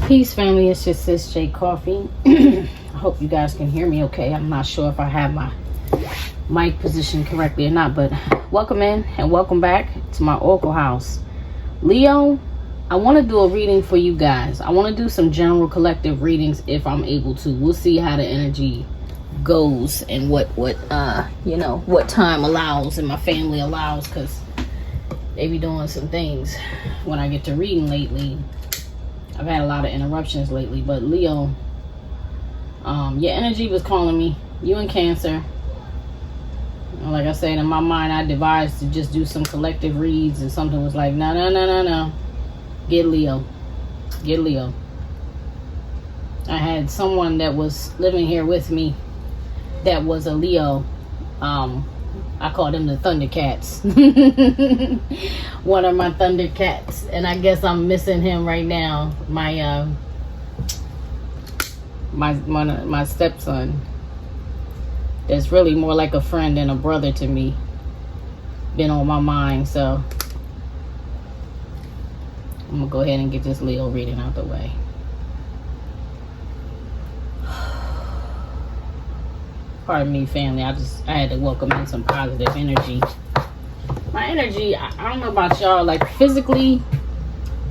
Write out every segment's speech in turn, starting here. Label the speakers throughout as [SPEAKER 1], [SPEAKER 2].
[SPEAKER 1] Peace, family. It's just T.L'sTimelessTarots. I hope you guys can hear me okay. I'm not sure if I have my mic positioned correctly or not, but welcome in and welcome back to my Oracle house. Leo, I want to do a reading for you guys. I want to do some general collective readings if I'm able to. We'll see how the energy goes and what time allows and my family allows, because they be doing some things when I get to reading lately. I've had a lot of interruptions lately, but Leo, your energy was calling me. You in Cancer. Like I said, in my mind, I devised to just do some collective reads, and something was like, no. Get Leo. Get Leo. I had someone that was living here with me that was a Leo. I call them the Thundercats. One of my Thundercats. And I guess I'm missing him right now. My stepson. That's really more like a friend than a brother to me. Been on my mind, so I'm gonna go ahead and get this Leo reading out the way. Pardon me, family. I had to welcome in some positive energy. My energy, I don't know about y'all, like physically,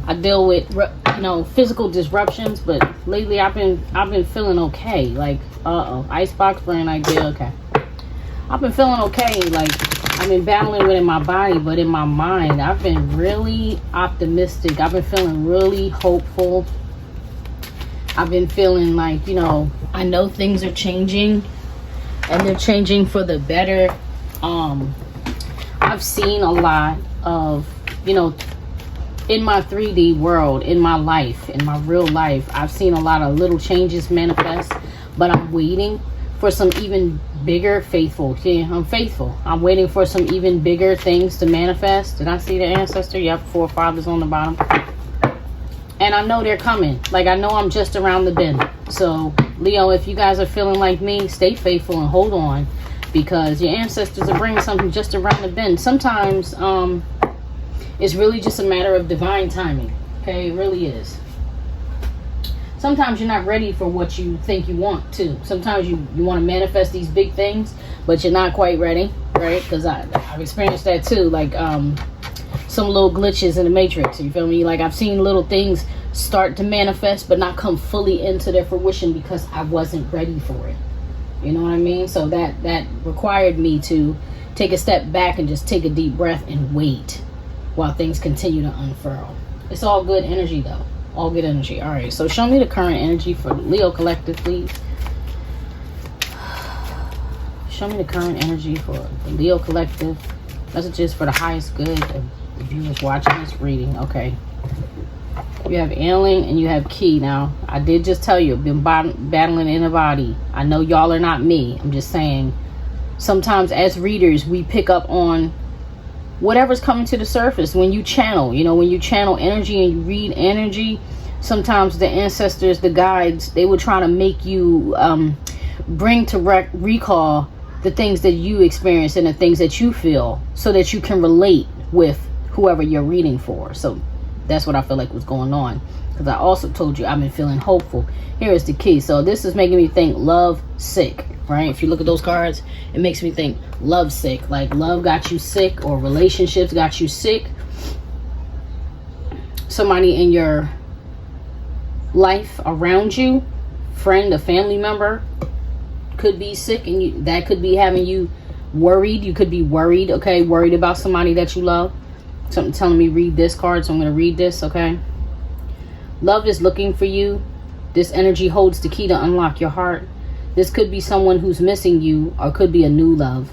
[SPEAKER 1] I deal with physical disruptions, but lately I've been feeling okay. Like icebox brain idea. Okay, I've been feeling okay. Like I've been battling with it in my body, but in my mind, I've been really optimistic. I've been feeling really hopeful. I've been feeling like, I know things are changing, and they're changing for the better. I've seen a lot of, in my 3D world, in my life, in my real life, I've seen a lot of little changes manifest, but I'm waiting for some even bigger I'm faithful. I'm waiting for some even bigger things to manifest. Did I see the ancestor? Yep, 4 fathers on the bottom. And I know they're coming. Like, I know I'm just around the bend. So, Leo, if you guys are feeling like me, stay faithful and hold on, because your ancestors are bringing something just around the bend. Sometimes, it's really just a matter of divine timing. Okay, it really is. Sometimes you're not ready for what you think you want to. Sometimes you want to manifest these big things, but you're not quite ready, right? Because I've experienced that too. Like some little glitches in the matrix. You feel me? Like I've seen little things start to manifest, but not come fully into their fruition because I wasn't ready for it. You know what I mean? So that required me to take a step back and just take a deep breath and wait while things continue to unfurl. It's all good energy though. All good energy. All right, so show me the current energy for the Leo collective, please. Show me the current energy for the Leo collective. Messages for the highest good of the viewers watching this reading. Okay. You have ailing and you have key. Now, I did just tell you, I've been battling in the body. I know y'all are not me. I'm just saying, sometimes as readers, we pick up on whatever's coming to the surface. When you channel, when you channel energy and you read energy, sometimes the ancestors, the guides, they will try to make you bring to recall the things that you experience and the things that you feel, so that you can relate with whoever you're reading for. So that's what I feel like was going on, because I also told you I've been feeling hopeful. Here is the key. So this is making me think love sick, right? If you look at those cards, it makes me think love sick, like love got you sick, or relationships got you sick. Somebody in your life around you, friend, a family member, could be sick, and that could be having you worried. You could be worried, okay? Worried about somebody that you love. Something telling me read this card, so I'm going to read this, okay? Love is looking for you. This energy holds the key to unlock your heart. This could be someone who's missing you, or could be a new love.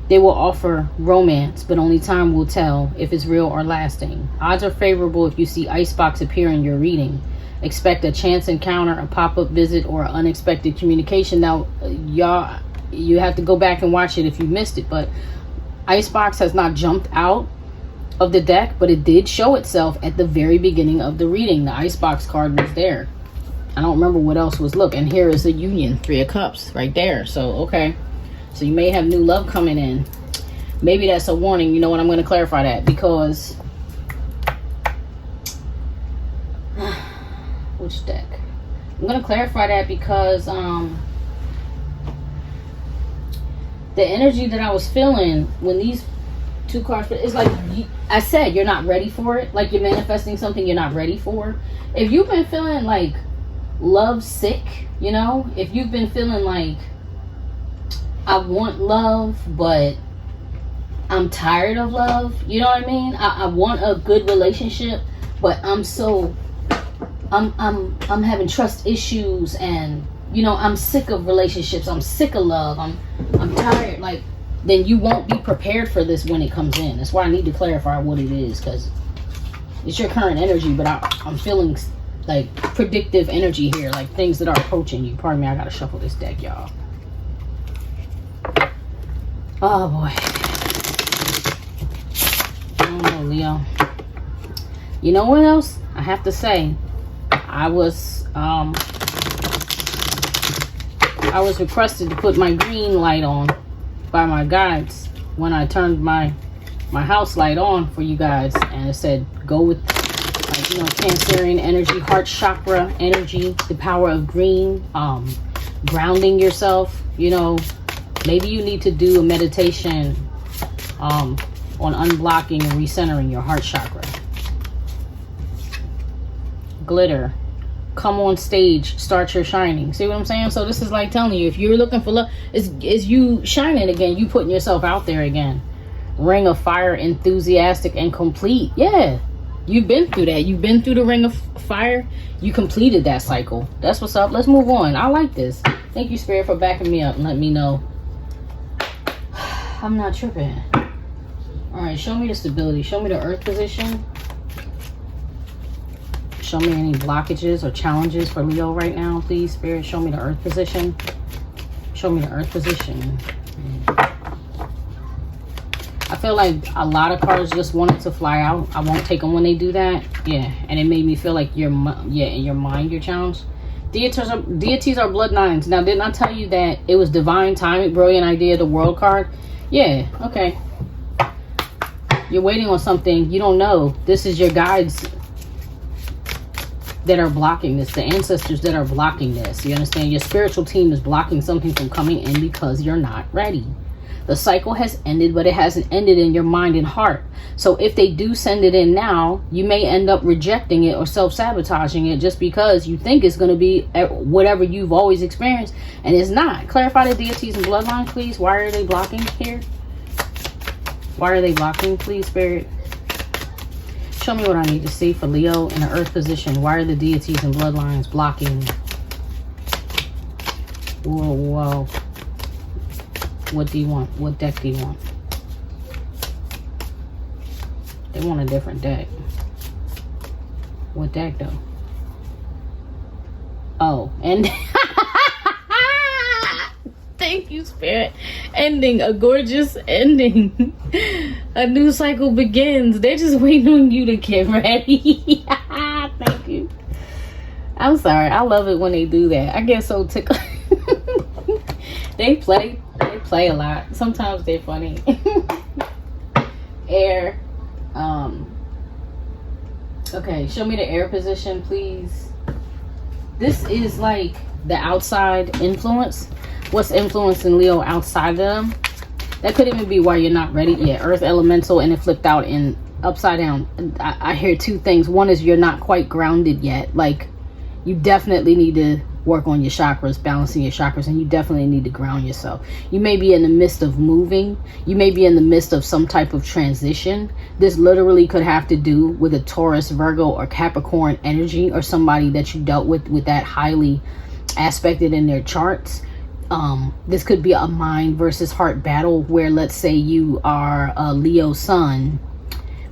[SPEAKER 1] They will offer romance, but only time will tell if it's real or lasting. Odds are favorable if you see icebox appear in your reading. Expect a chance encounter, a pop-up visit, or unexpected communication. Now, y'all, you have to go back and watch it if you missed it, but icebox has not jumped out of the deck, but it did show itself at the very beginning of the reading. The icebox card was there. I don't remember what else was. Look, and here is the union, 3 of cups right there. So okay, so you may have new love coming in. Maybe that's a warning. You know what, I'm going to clarify that, because what which deck? I'm going to clarify that because the energy that I was feeling when these two cards, it's like I said, you're not ready for it. Like you're manifesting something you're not ready for. If you've been feeling like love sick, you know, if you've been feeling like I want love, but I'm tired of love, you know what I mean? I want a good relationship, but I'm having trust issues, and you know, I'm sick of relationships, I'm sick of love, I'm tired, like, then you won't be prepared for this when it comes in. That's why I need to clarify what it is, because it's your current energy, but I'm feeling like predictive energy here, like things that are approaching you. Pardon me, I gotta shuffle this deck, y'all. Oh boy. Oh, Leo. You know what else I have to say? I was requested to put my green light on by my guides when I turned my house light on for you guys, and it said go with, like, you know, Cancerian energy, heart chakra energy, the power of green, grounding yourself. You know, maybe you need to do a meditation on unblocking and recentering your heart chakra. Glitter, come on stage, start your shining. See what I'm saying? So this is like telling you, if you're looking for love, is you shining again, you putting yourself out there again. Ring of fire, enthusiastic and complete. Yeah, you've been through that. You've been through the ring of fire. You completed that cycle. That's what's up. Let's move on. I like this. Thank you, Spirit, for backing me up and letting me know I'm not tripping. All right, show me the stability. Show me the earth position. Show me any blockages or challenges for Leo right now, please, Spirit. Show me the earth position. Show me the earth position. I feel like a lot of cards just wanted to fly out. I won't take them when they do that. Yeah, and it made me feel like in your mind you're challenged. Deities are blood nines. Now, didn't I tell you that it was divine timing, brilliant idea, the world card? Yeah, okay. You're waiting on something. You don't know. This is your guides that are blocking this, the ancestors that are blocking this. You understand? Your spiritual team is blocking something from coming in because you're not ready. The cycle has ended, but it hasn't ended in your mind and heart. So if they do send it in now, you may end up rejecting it or self-sabotaging it just because you think it's going to be whatever you've always experienced, and it's not. Clarify the deities and bloodlines, please. Why are they blocking here? Why are they blocking, please, Spirit? Show me what I need to see for Leo in the earth position. Why are the deities and bloodlines blocking? Whoa, whoa. What do you want? What deck do you want? They want a different deck. What deck though? Oh, and thank you, Spirit. Ending, a gorgeous ending. A new cycle begins. They're just waiting on you to get ready. Thank you. I'm sorry. I love it when they do that. I get so tickled. They play a lot. Sometimes they're funny. Air. Okay, show me the air position, please. This is like the outside influence. What's influencing Leo outside of them? That could even be why you're not ready yet. Earth elemental, and it flipped out in upside down. I hear two things. One is you're not quite grounded yet. Like, you definitely need to work on your chakras, balancing your chakras, and you definitely need to ground yourself. You may be in the midst of moving. You may be in the midst of some type of transition. This literally could have to do with a Taurus, Virgo, or Capricorn energy, or somebody that you dealt with that highly aspected in their charts. This could be a mind versus heart battle where, let's say you are a Leo sun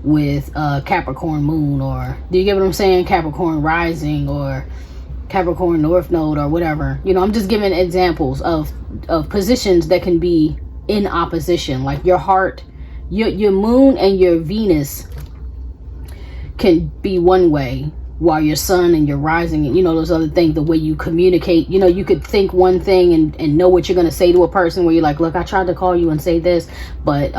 [SPEAKER 1] with a Capricorn moon, or do you get what I'm saying? Capricorn rising or Capricorn North Node or whatever. You know, I'm just giving examples of positions that can be in opposition. Like your heart, your moon and your Venus can be one way, while your sun and your rising and, you know, those other things, the way you communicate, you know, you could think one thing and know what you're going to say to a person, where you're like, look, I tried to call you and say this, but,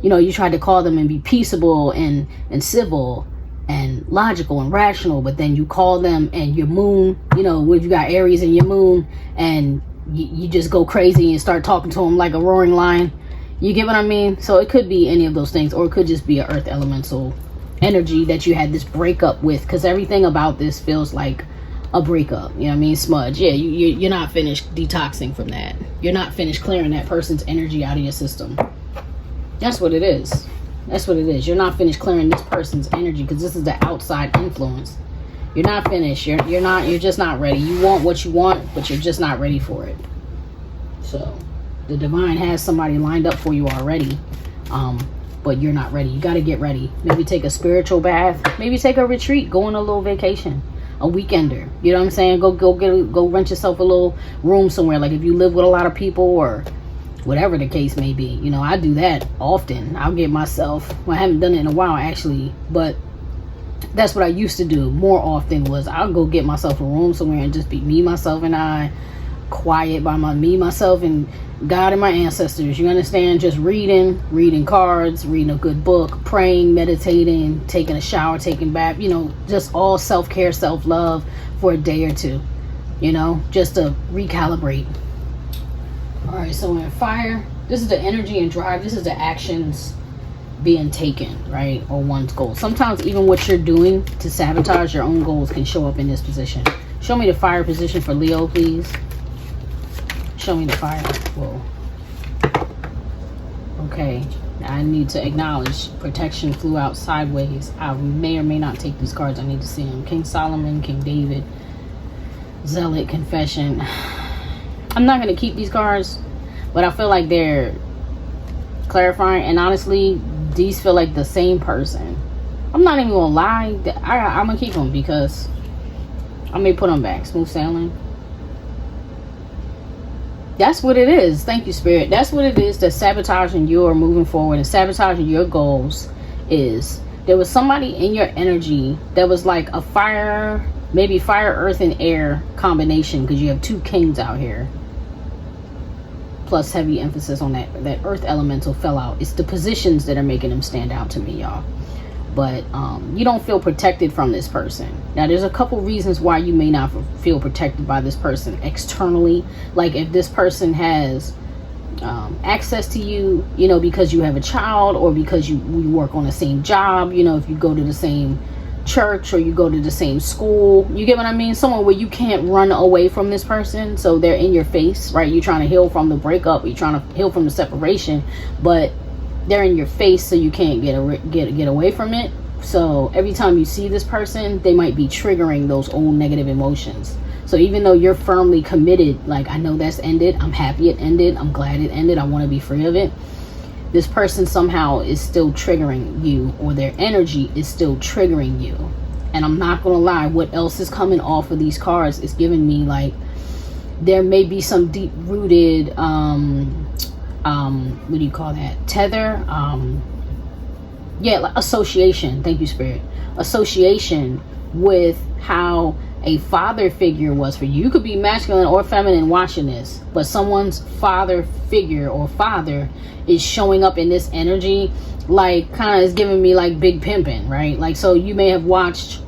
[SPEAKER 1] you know, you tried to call them and be peaceable and civil, and logical and rational, but then you call them and your moon, you know, when you got Aries in your moon, and you just go crazy and start talking to them like a roaring lion. You get what I mean? So it could be any of those things, or it could just be an earth elemental energy that you had this breakup with, because everything about this feels like a breakup. You know what I mean? Smudge. Yeah, you're not finished detoxing from that. You're not finished clearing that person's energy out of your system. That's what it is. That's what it is. You're not finished clearing this person's energy, because this is the outside influence. You're not finished. You're just not ready. You want what you want, but you're just not ready for it. So the divine has somebody lined up for you already, but you're not ready. You got to get ready. Maybe take a spiritual bath. Maybe take a retreat. Go on a little vacation. A weekender. You know what I'm saying? Go rent yourself a little room somewhere. Like if you live with a lot of people, or whatever the case may be. You know, I do that often. I'll get myself, well, I haven't done it in a while actually, but that's what I used to do more often. Was I'll go get myself a room somewhere and just be me, myself, and I, quiet by me, myself, and God and my ancestors. You understand? Just reading cards, reading a good book, praying, meditating, taking a shower, taking a bath, you know, just all self-care, self-love for a day or two, you know, just to recalibrate. All right, so in fire, this is the energy and drive. This is the actions being taken, right? Or one's goals. Sometimes even what you're doing to sabotage your own goals can show up in this position. Show me the fire position for Leo, please. Show me the fire. Whoa. Okay, I need to acknowledge protection flew out sideways. I may or may not take these cards. I need to see them. King Solomon, King David, Zealot, Confession. I'm not going to keep these cards, but I feel like they're clarifying, and honestly these feel like the same person. I'm not even gonna lie, I'm gonna keep them because I may put them back. Smooth sailing. That's what it is. Thank you, Spirit. That's what it is. That sabotaging your moving forward and sabotaging your goals is there was somebody in your energy that was like a fire, maybe fire, earth, and air combination, because you have two kings out here. Plus heavy emphasis on that earth elemental fell out. It's the positions that are making them stand out to me, y'all. But you don't feel protected from this person. Now there's a couple reasons why you may not feel protected by this person externally. Like if this person has access to you, you know, because you have a child, or because you work on the same job, you know, if you go to the same church or you go to the same school, you get what I mean? Somewhere where you can't run away from this person, so they're in your face, right? You're trying to heal from the breakup, you're trying to heal from the separation, but they're in your face, so you can't get away from it. So every time you see this person, they might be triggering those old negative emotions. So even though you're firmly committed, like, I know that's ended, I'm happy it ended, I'm glad it ended, I want to be free of it, this person somehow is still triggering you, or their energy is still triggering you. And I'm not gonna lie, what else is coming off of these cards is giving me like there may be some deep rooted what do you call that, tether, yeah, like association. Thank you, Spirit. Association with how a father figure was for you. You could be masculine or feminine watching this, but someone's father figure or father is showing up in this energy, like kind of is giving me like big pimping, right? Like, so you may have watched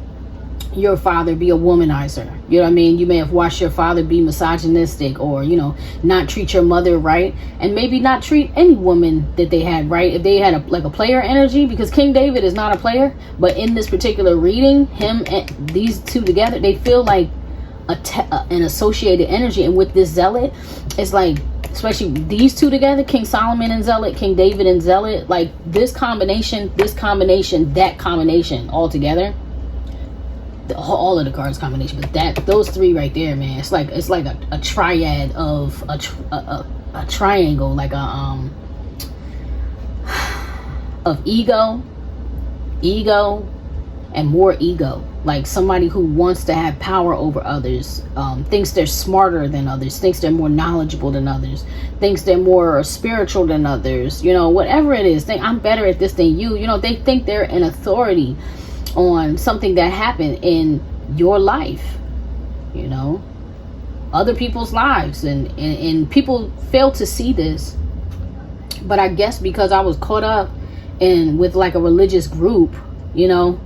[SPEAKER 1] your father be a womanizer, you know what I mean? You may have watched your father be misogynistic, or, you know, not treat your mother right, and maybe not treat any woman that they had right. If they had a player energy, because King David is not a player, but in this particular reading, him and these two together, they feel like an associated energy. And with this Zealot, it's like, especially these two together, King Solomon and Zealot, King David and Zealot, like this combination, that combination all together, all of the cards combination, but those three right there, man, it's like a triad of a triangle, like a of ego, and more ego. Like somebody who wants to have power over others, thinks they're smarter than others, thinks they're more knowledgeable than others, thinks they're more spiritual than others, you know, whatever it is, think I'm better at this than you, you know, they think they're an authority on something that happened in your life, you know, other people's lives, and people fail to see this. But I guess because I was caught up in with like a religious group, you know,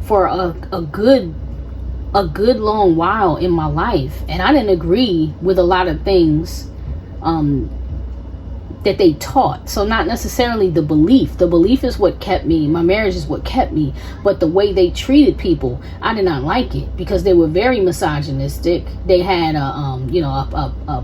[SPEAKER 1] for a good long while in my life, and I didn't agree with a lot of things that they taught. So not necessarily the belief is what kept me, my marriage is what kept me, but the way they treated people, I did not like it, because they were very misogynistic. They had a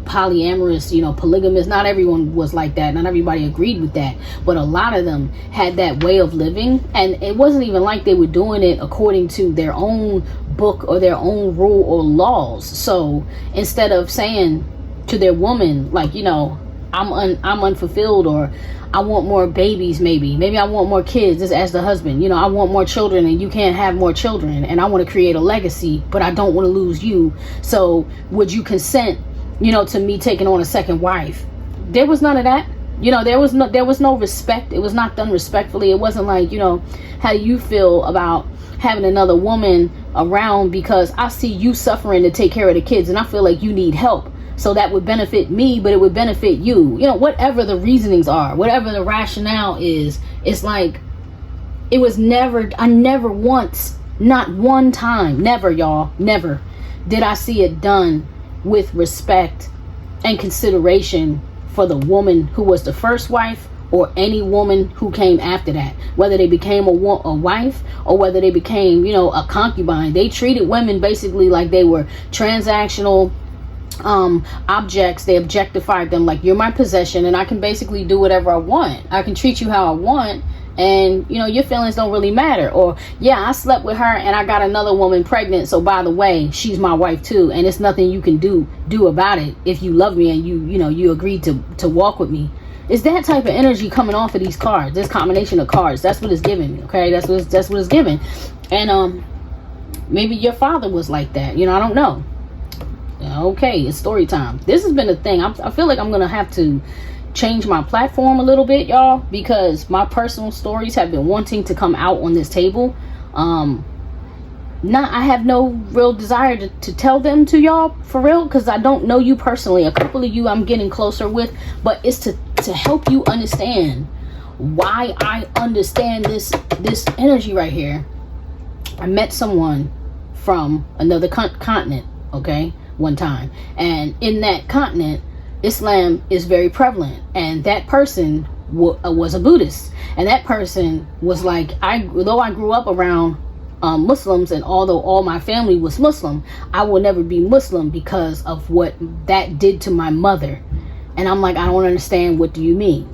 [SPEAKER 1] polyamorous, polygamous. Not everyone was like that, not everybody agreed with that, but a lot of them had that way of living, and it wasn't even like they were doing it according to their own book or their own rule or laws. So instead of saying to their woman, like, I'm unfulfilled, or I want more babies, maybe I want more kids, as the husband, I want more children and you can't have more children, and I want to create a legacy, but I don't want to lose you. So would you consent, to me taking on a second wife? There was none of that. There was no respect. It was not done respectfully. It wasn't like, how do you feel about having another woman around, because I see you suffering to take care of the kids and I feel like you need help. So that would benefit me, but it would benefit you. Whatever the reasonings are, whatever the rationale is, it's like, it was never, I never once, not one time, never, y'all, never did I see it done with respect and consideration for the woman who was the first wife, or any woman who came after that, whether they became a wife or whether they became, a concubine. They treated women basically like they were transactional objects. They objectified them like, you're my possession and I can basically do whatever I want. I can treat you how I want, and your feelings don't really matter. Or, yeah, I slept with her and I got another woman pregnant, so by the way, she's my wife too, and it's nothing you can do about it if you love me and you agreed to walk with me. It's that type of energy coming off of these cards, this combination of cards. That's what it's giving me. Okay, that's what it's giving. And maybe your father was like that, I don't know. Okay, it's story time. This has been a thing. I feel like I'm gonna have to change my platform a little bit, y'all, because my personal stories have been wanting to come out on this table. I have no real desire to tell them to y'all, for real, because I don't know you personally. A couple of you I'm getting closer with, but it's to help you understand why I understand this energy right here. I met someone from another continent, okay, one time, and in that continent, Islam is very prevalent, and that person was a Buddhist, and that person was like, although I grew up around Muslims, and although all my family was Muslim, I will never be Muslim because of what that did to my mother. And I'm like, I don't understand, what do you mean?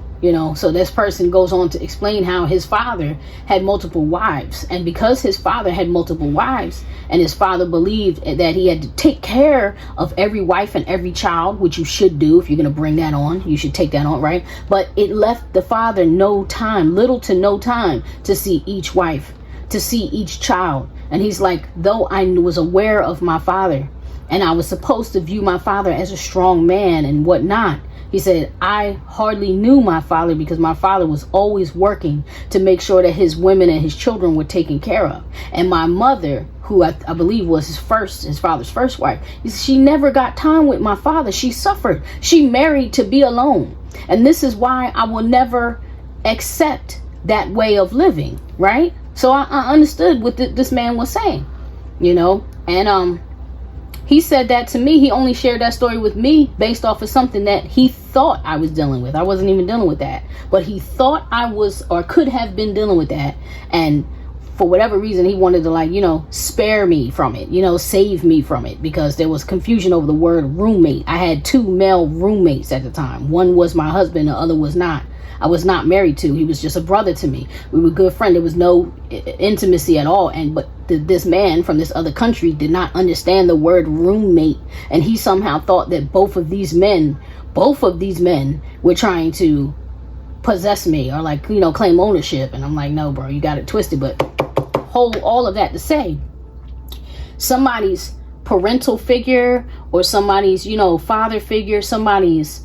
[SPEAKER 1] So this person goes on to explain how his father had multiple wives, and because his father had multiple wives, and his father believed that he had to take care of every wife and every child, which you should do. If you're going to bring that on, you should take that on, right? But it left the father little to no time to see each wife, to see each child. And he's like, though I was aware of my father and I was supposed to view my father as a strong man and whatnot, he said, I hardly knew my father because my father was always working to make sure that his women and his children were taken care of. And my mother, who I believe was his father's first wife, she never got time with my father. She suffered. She married to be alone. And this is why I will never accept that way of living, right? So I understood what this man was saying, and he said that to me. He only shared that story with me based off of something that he thought I was dealing with. I wasn't even dealing with that, but he thought I was, or could have been, dealing with that. And for whatever reason, he wanted to spare me from it, save me from it, because there was confusion over the word roommate. I had 2 male roommates at the time. One was my husband, the other was not. I was not married to. He was just a brother to me. We were good friends. There was no intimacy at all. But this man from this other country did not understand the word roommate, and he somehow thought that both of these men were trying to possess me, or claim ownership. And I'm like, no, bro, you got it twisted. But hold all of that to say, somebody's parental figure, or somebody's father figure, somebody's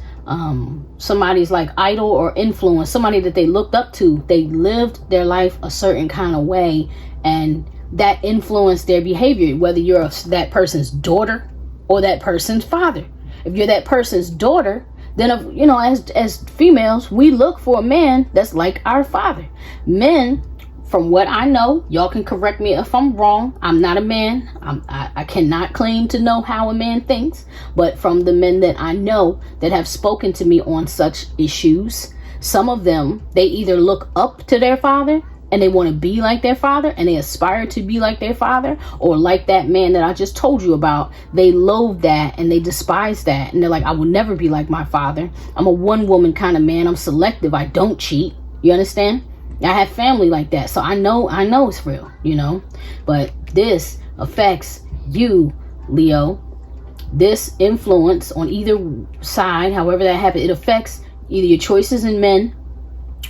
[SPEAKER 1] like idol or influence, somebody that they looked up to, they lived their life a certain kind of way, and that influenced their behavior, whether you're that person's daughter or that person's father. If you're that person's daughter, then as females, we look for a man that's like our father. Men, from what I know, y'all can correct me if I'm wrong. I'm not a man. I cannot claim to know how a man thinks. But from the men that I know that have spoken to me on such issues, some of them, they either look up to their father and they want to be like their father and they aspire to be like their father, or like that man that I just told you about, they loathe that and they despise that. And they're like, I will never be like my father. I'm a one woman kind of man. I'm selective. I don't cheat. You understand? I have family like that. So I know it's real, you know, but this affects you, Leo. This influence on either side, however that happens, it affects either your choices in men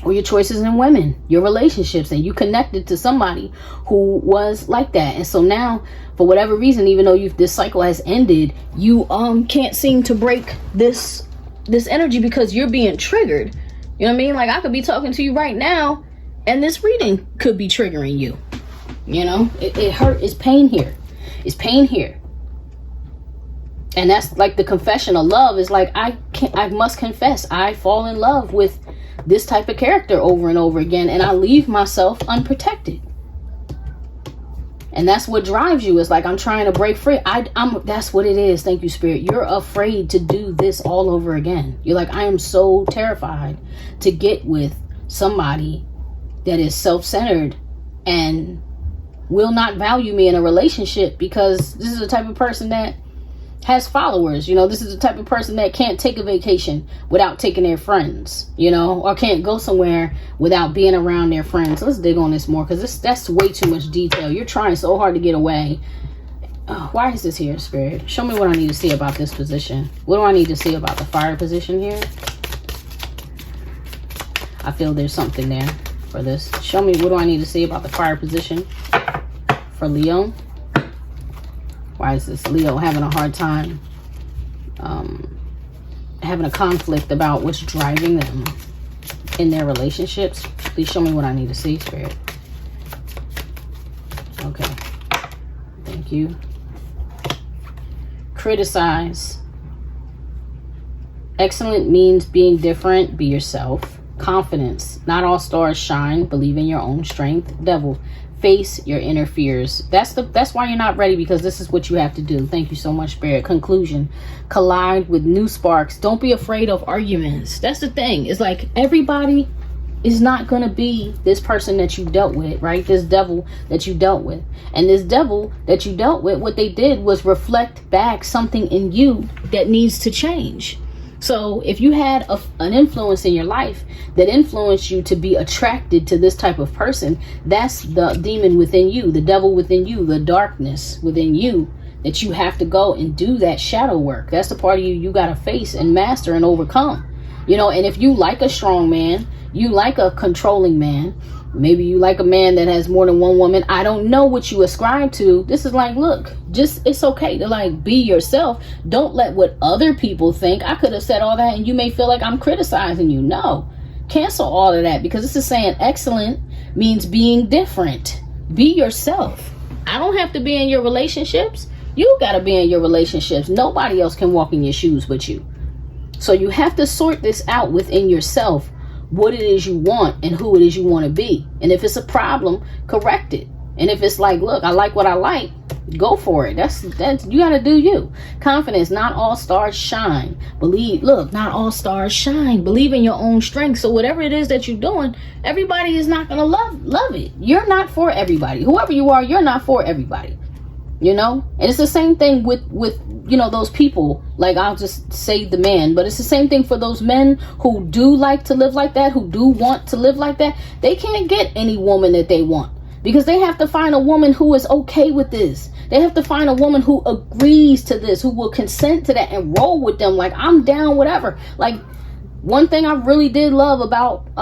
[SPEAKER 1] or your choices in women, your relationships, and you connected to somebody who was like that. And so now, for whatever reason, even though this cycle has ended, you can't seem to break this energy because you're being triggered. You know what I mean? Like, I could be talking to you right now and this reading could be triggering you. You know, it hurt. It's pain here. It's pain here. And that's like the confession of love is like, I must confess, I fall in love with this type of character over and over again, and I leave myself unprotected. And that's what drives you. It's like, I'm trying to break free. That's what it is. Thank you, Spirit. You're afraid to do this all over again. You're like, I am so terrified to get with somebody that is self-centered and will not value me in a relationship, because this is the type of person that has followers. You know, this is the type of person that can't take a vacation without taking their friends, you know, or can't go somewhere without being around their friends. Let's dig on this more, because that's way too much detail. You're trying so hard to get away. Why is this here, Spirit? Show me what I need to see about this position. What do I need to see about the fire position here? I feel there's something there for this. Show me, what do I need to see about the fire position for Leo? Why is this Leo having a hard time, having a conflict about what's driving them in their relationships? Please show me what I need to see, Spirit. Okay. Thank you. Criticize. Excellent means being different. Be yourself. Confidence. Not all stars shine. Believe in your own strength. Devil. Face your inner fears. That's why you're not ready, because this is what you have to do. Thank you so much, Spirit. Conclusion. Collide with new sparks. Don't be afraid of arguments. That's the thing. It's like, everybody is not going to be this person that you dealt with, right? This devil that you dealt with. And this devil that you dealt with, what they did was reflect back something in you that needs to change. So if you had an influence in your life that influenced you to be attracted to this type of person, that's the demon within you, the devil within you, the darkness within you, that you have to go and do that shadow work. That's the part of you got to face and master and overcome. You know, and if you like a strong man, you like a controlling man, maybe you like a man that has more than one woman, I don't know what you ascribe to. This is like, look, just, it's okay to like be yourself. Don't let what other people think. I could have said all that and you may feel like I'm criticizing you. No, cancel all of that, because this is saying excellent means being different. Be yourself. I don't have to be in your relationships. You got to be in your relationships. Nobody else can walk in your shoes but you. So you have to sort this out within yourself, what it is you want and who it is you want to be. And if it's a problem, correct it. And if it's like, look, I like what I like, go for it. That's you got to do you. Confidence. Not all stars shine. Believe. Look, not all stars shine. Believe in your own strength. So whatever it is that you're doing, everybody is not going to love it. You're not for everybody. Whoever you are, you're not for everybody. You know, and it's the same thing with you know, those people, like, I'll just say the man, but it's the same thing for those men who do like to live like that, who do want to live like that. They can't get any woman that they want, because they have to find a woman who is okay with this. They have to find a woman who agrees to this, who will consent to that and roll with them. Like, I'm down, whatever. Like, one thing I really did love about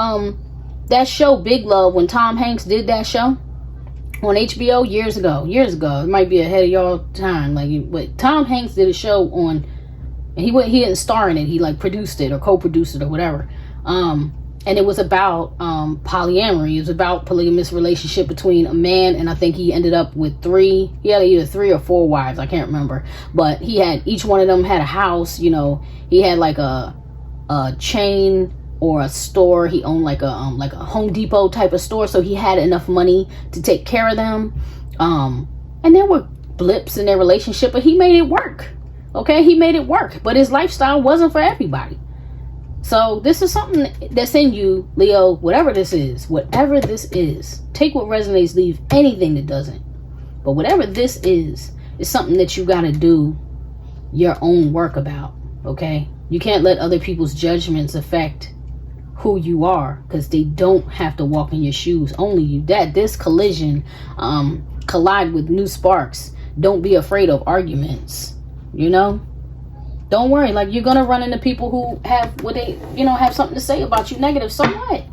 [SPEAKER 1] that show, Big Love, when Tom Hanks did that show on HBO years ago. It might be ahead of y'all time. Like, but Tom Hanks did a show on, and he didn't star in it. He like produced it or co-produced it or whatever. And it was about polyamory. It was about polygamous relationship between a man, and I think he ended up with three. He had either 3 or 4 wives. I can't remember. But he had, each one of them had a house. You know, he had like a chain or a store. He owned like a Home Depot type of store, so he had enough money to take care of them. And there were blips in their relationship, but he made it work. Okay, he made it work, but his lifestyle wasn't for everybody. So this is something that's in you, Leo. Whatever this is, take what resonates, leave anything that doesn't. But whatever this is something that you got to do your own work about. Okay, you can't let other people's judgments affect who you are, because they don't have to walk in your shoes, only you. That this collision collide with new sparks. Don't be afraid of arguments, you know. Don't worry, like, you're gonna run into people who have what they, you know, have something to say about you negative. So what?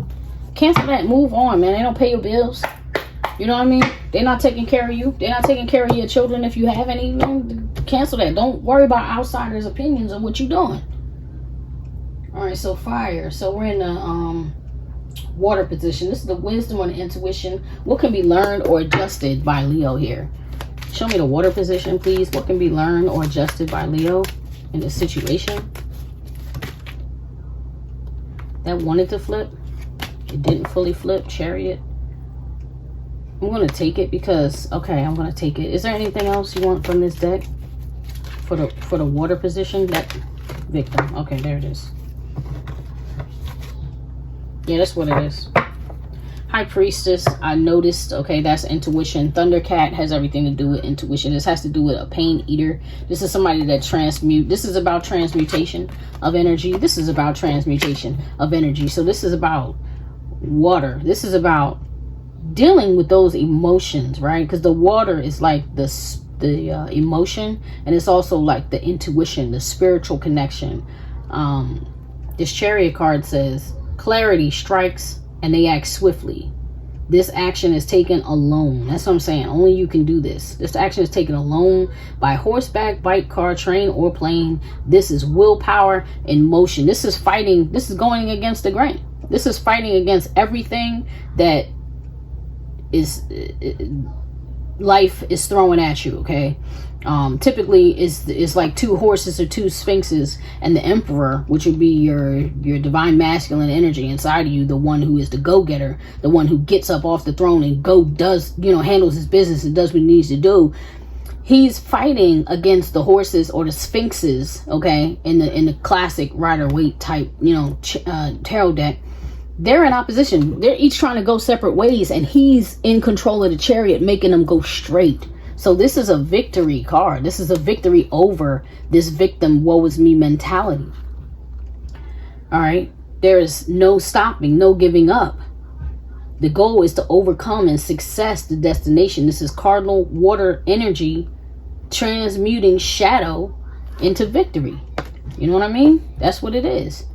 [SPEAKER 1] Cancel that, move on, man. They don't pay your bills, you know what I mean? They're not taking care of you. They're not taking care of your children if you have any. Cancel that. Don't worry about outsiders' opinions of what you're doing. All right, so fire. So we're in the water position. This is the wisdom or the intuition. What can be learned or adjusted by Leo here? Show me the water position, please. What can be learned or adjusted by Leo in this situation? That wanted to flip. It didn't fully flip. Chariot. I'm going to take it because, okay, I'm going to take it. Is there anything else you want from this deck for the water position? That victim. Okay, there it is. Yeah, that's what it is. High Priestess, I noticed. Okay, that's intuition. Thundercat has everything to do with intuition. This has to do with a pain eater. This is somebody that transmute. This is about transmutation of energy. This is about transmutation of energy. So this is about water. This is about dealing with those emotions, right? Because the water is like the emotion, and it's also like the intuition, the spiritual connection. This Chariot card says clarity strikes and they act swiftly. This action is taken alone. That's what I'm saying. Only you can do this. This action is taken alone, by horseback, bike, car, train, or plane. This is willpower in motion. This is fighting. This is going against the grain. This is fighting against everything that is life is throwing at you. Okay, typically is like two horses or two sphinxes, and the emperor, which would be your divine masculine energy inside of you, the one who is the go-getter, the one who gets up off the throne and does, you know, handles his business and does what he needs to do. He's fighting against the horses or the sphinxes, okay, in the classic Rider-Waite type, you know, tarot deck. They're in opposition. They're each trying to go separate ways, and he's in control of the chariot, making them go straight. So this is a victory card. This is a victory over this victim, woe is me mentality. All right. There is no stopping, no giving up. The goal is to overcome and success the destination. This is cardinal water energy transmuting shadow into victory. You know what I mean? That's what it is.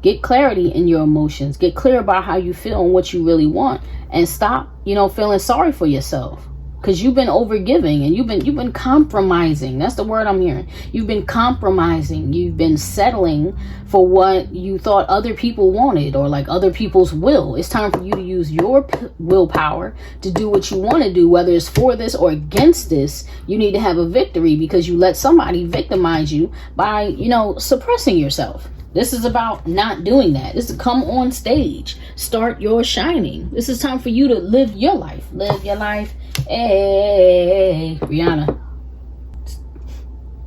[SPEAKER 1] Get clarity in your emotions. Get clear about how you feel and what you really want, and stop, you know, feeling sorry for yourself, because you've been overgiving and you've been compromising. That's the word I'm hearing. You've been compromising. You've been settling for what you thought other people wanted, or like other people's will. It's time for you to use your willpower to do what you want to do, whether it's for this or against this. You need to have a victory because you let somebody victimize you by, you know, suppressing yourself. This is about not doing that. This is come on stage. Start your shining. This is time for you to live your life. Live your life. Hey, Rihanna.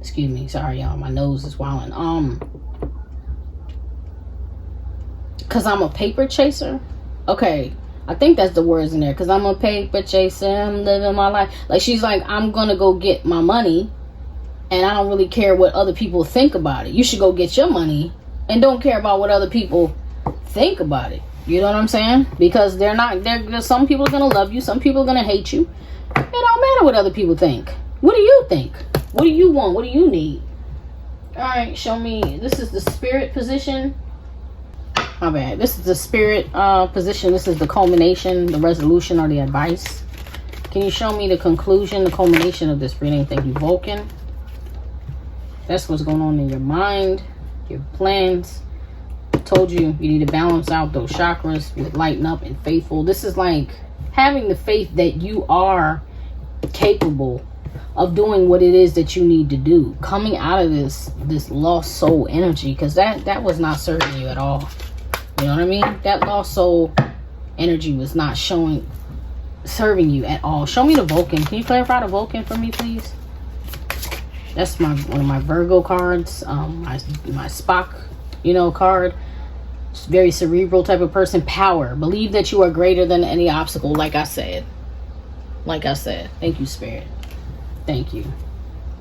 [SPEAKER 1] Excuse me. Sorry, y'all. My nose is wilding. Because I'm a paper chaser. Okay. I think that's the words in there. Because I'm a paper chaser. I'm living my life. Like, she's like, I'm going to go get my money. And I don't really care what other people think about it. You should go get your money. And don't care about what other people think about it. You know what I'm saying? Because some people are going to love you. Some people are going to hate you. It don't matter what other people think. What do you think? What do you want? What do you need? All right, show me. This is the spirit position. My bad. This is the spirit position. This is the culmination, the resolution, or the advice. Can you show me the conclusion, the culmination of this reading? Thank you, Vulcan. That's what's going on in your mind, your plans. I told you need to balance out those chakras with lighten up and faithful. This is like having the faith that you are capable of doing what it is that you need to do, coming out of this lost soul energy, because that was not serving you at all. You know what I mean? That lost soul energy was not serving you at all. Show me the Vulcan. Can you clarify the Vulcan for me, please? That's one of my Virgo cards. My Spock, card. Very cerebral type of person. Power. Believe that you are greater than any obstacle. Like I said. Thank you, Spirit. Thank you.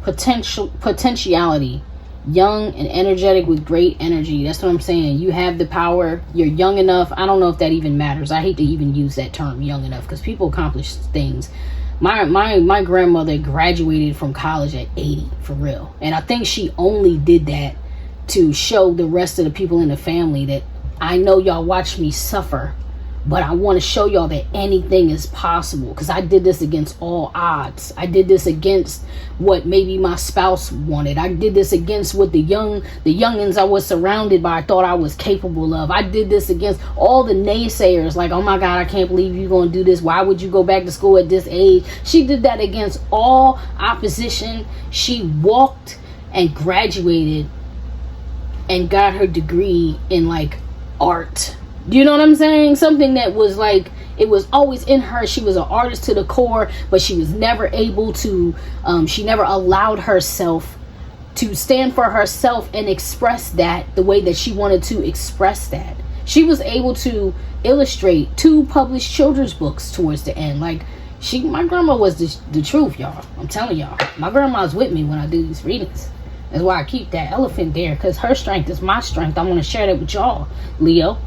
[SPEAKER 1] Potentiality. Young and energetic with great energy. That's what I'm saying. You have the power. You're young enough. I don't know if that even matters. I hate to even use that term, young enough, because people accomplish things. My grandmother graduated from college at 80, for real. And I think she only did that to show the rest of the people in the family that I know y'all watch me suffer, but I want to show y'all that anything is possible, because I did this against all odds. I did this against what maybe my spouse wanted. I did this against what the youngins I was surrounded by thought I was capable of. I did this against all the naysayers, like, oh my God, I can't believe you're going to do this. Why would you go back to school at this age? She did that against all opposition. She walked and graduated and got her degree in like art. You know what I'm saying? Something that was like, it was always in her. She was an artist to the core, but she was never able to, she never allowed herself to stand for herself and express that the way that she wanted to express that. She was able to illustrate 2 published children's books towards the end. Like, my grandma was the truth, y'all. I'm telling y'all. My grandma's with me when I do these readings. That's why I keep that elephant there, because her strength is my strength. I want to share that with y'all, Leo.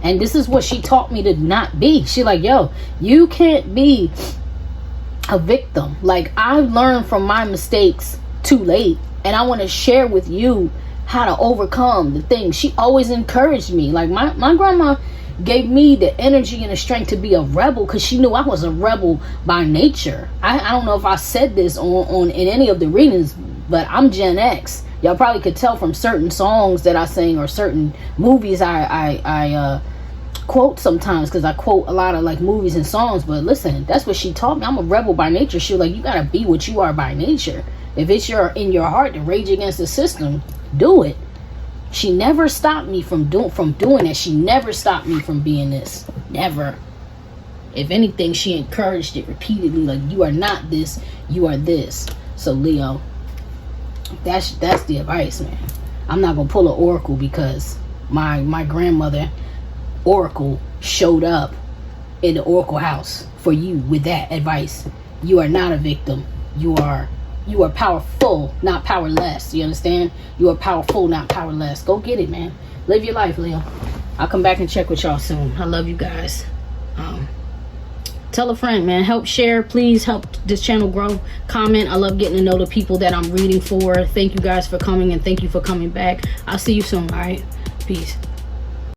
[SPEAKER 1] And this is what she taught me to not be. She like, yo, you can't be a victim. Like, I've learned from my mistakes too late, and I want to share with you how to overcome the things. She always encouraged me. Like, my grandma gave me the energy and the strength to be a rebel, because she knew I was a rebel by nature. I don't know if I said this on in any of the readings, but I'm Gen X. Y'all probably could tell from certain songs that I sing or certain movies I quote sometimes, because I quote a lot of like movies and songs. But listen, that's what she taught me. I'm a rebel by nature. She was like, you gotta be what you are by nature. If it's in your heart to rage against the system, do it. She never stopped me from doing it. She never stopped me from being this. Never. If anything, she encouraged it repeatedly. Like, you are not this, you are this. So Leo, that's the advice, man. I'm not gonna pull an oracle, because my grandmother oracle showed up in the oracle house for you with that advice. You are not a victim. You are powerful, not powerless. You understand? You are powerful, not powerless. Go get it, man. Live your life, Leo. I'll come back and check with y'all soon. I love you guys. Tell a friend, man. Help share. Please help this channel grow. Comment. I love getting to know the people that I'm reading for. Thank you guys for coming, and thank you for coming back. I'll see you soon. All right. Peace.